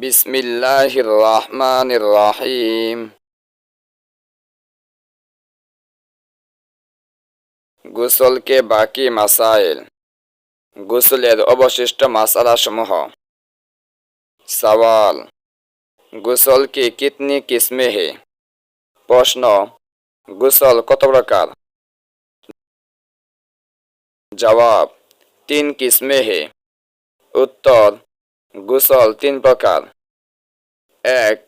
बिस्मिल्लाहिर रहमानिर रहीम। গোসল के बाकी मसाइल। গোসলের অবশিষ্ট मसालाসমূহ। सवाल, গোসল की कितनी किस्में हैं? प्रश्न, গোসল কত প্রকার? जवाब, 3 किस्में हैं। उत्तर, গোসল 3 प्रकार। 1.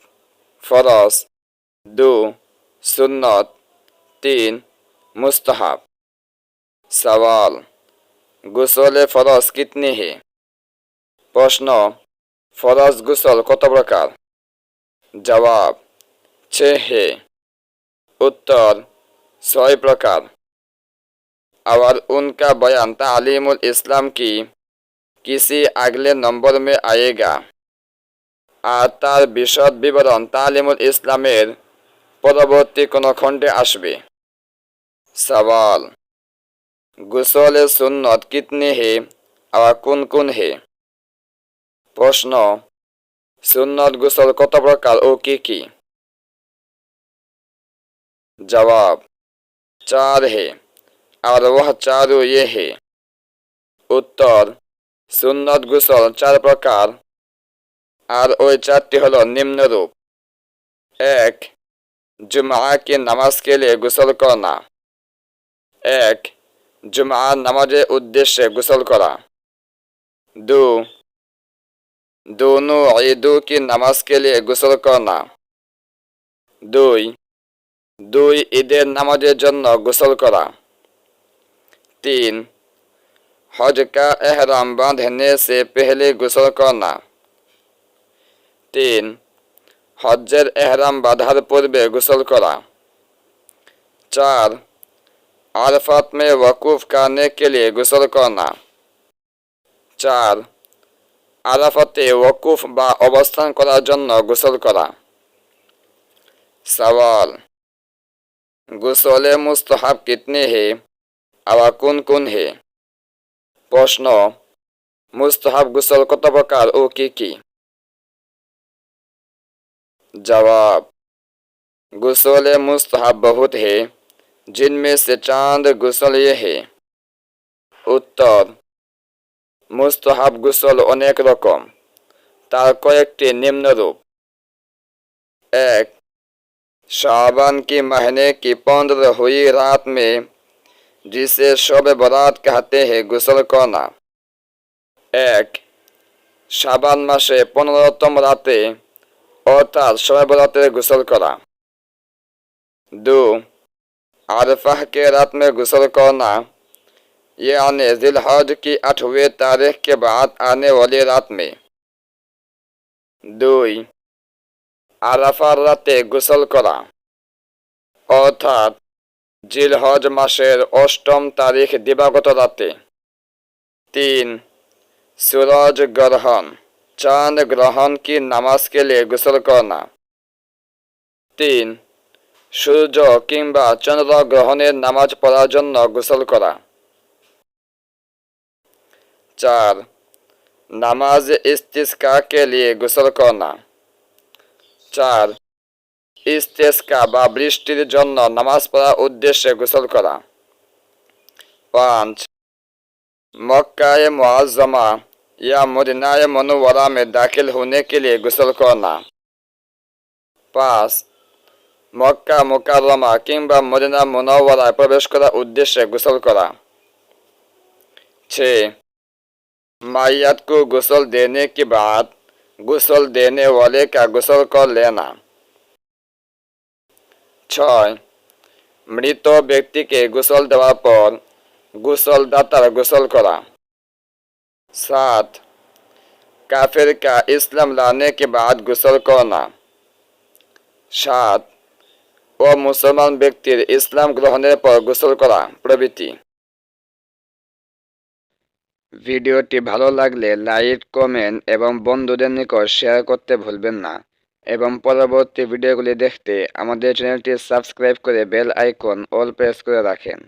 फरज, 2. सुन्नत, 3. मुस्तहब। सवाल, গোসল फरज कितने हैं? प्रश्न, फरज গোসল কত প্রকার? जवाब, 6 है। उत्तर, 6 प्रकार। और उनका बयान तालीमुल इस्लाम की किसी अगले नंबर में आएगा। আর তার বিশদ বিবরণ তালিমুল ইসলামের পরবর্তী কোন খণ্ডে আসবে। सवाल, গোসল সুন্নত कितने हैं और কোন है? प्रश्न, सुन्नत গোসল কত প্রকার ও কি কি? जवाब, 4 है और वह चारों ये है। उत्तर, सुन्नत গোসল 4 प्रकार और ওই 4টি হলো নিম্নরূপ। 1. जुमा की नमाज के लिए গোসল करना। 1. जुमा नमाजेर उद्देश्य গোসল करा। 2. दोनों ईदों की नमाज के लिए গোসল करना। 2. দুই ঈদের নামাজের জন্য গোসল করা। 3. हज का एहराम बांधने से पहले গোসল करना। 3. हज्जेर एहराम बांधार पूर्वे গোসল करा। 4. आरफात में वकूफ करने के लिए গোসল करना। 4. आराफाते वकूफ बा अवस्थान करार जन्य গোসল करा। सवाल, গোসল मुस्तहब कितने हैं और কোন है? प्रश्न, मुस्तहब গোসল কত প্রকার ও কি কি? जवाब, গোসল मुस्तहब बहुत है, जिनमें से चांद গোসল ये है। उत्तर, मुस्तहब গোসল अनेक रकम, तार कয়েকটি निम्नरूप। 1. शाबान के महीने की 15 हुई रात में, जिसे शब बरात कहते हैं, গোসল करना। 1. शाबान मासे 15তম রাতে অর্থাৎ শবে বরাতের গোসল করা। 2. आरफा के रात में গোসল करना, यानी जिलहज की 8वीं तारीख के बाद आने वाली रात में। 2. আরাফার রাতে গোসল করা, অর্থাৎ জিলহজ মাসের 8ম তারিখ দিবাগত রাতে। 3. सूरज ग्रहण, चांद ग्रहण की नमाज के लिए গোসল करना। 3. সূর্য কিংবা চন্দ্র গ্রহণের নামাজ পড়ার জন্য গোসল করা। 4. नमाज इस्तिस्का के लिए গোসল करना। 4. ইস্তেসকা বা বৃষ্টির জন্য নামাজ পড়ার উদ্দেশ্যে গোসল করা। 5. मक्का मुअज्जमा या मदीना मुनव्वरा में दाखिल होने के लिए গোসল करना। 5. मक्का मुकर्रमा किंबा मदीना मुनव्वरा प्रवेश करार उद्देश्य গোসল करा। 6. मैयत को গোসল देने के बाद গোসল देने वाले का গোসল कर लेना। 6. मृत व्यक्ति के গোসল देওয়ার পর গোসল দাতার গোসল করা। 7. काफिर का इस्लाम लाने के बाद গোসল करना। 7. ও মুসলমান ব্যক্তির ইসলাম গ্রহণের পর গোসল করা প্রভৃতি। ভিডিওটি ভালো লাগলে লাইক, কমেন্ট এবং বন্ধুদের নিকট শেয়ার করতে ভুলবেন না এবং পরবর্তী ভিডিওগুলি দেখতে আমাদের চ্যানেলটি সাবস্ক্রাইব করে বেল আইকন অল প্রেস করে রাখেন।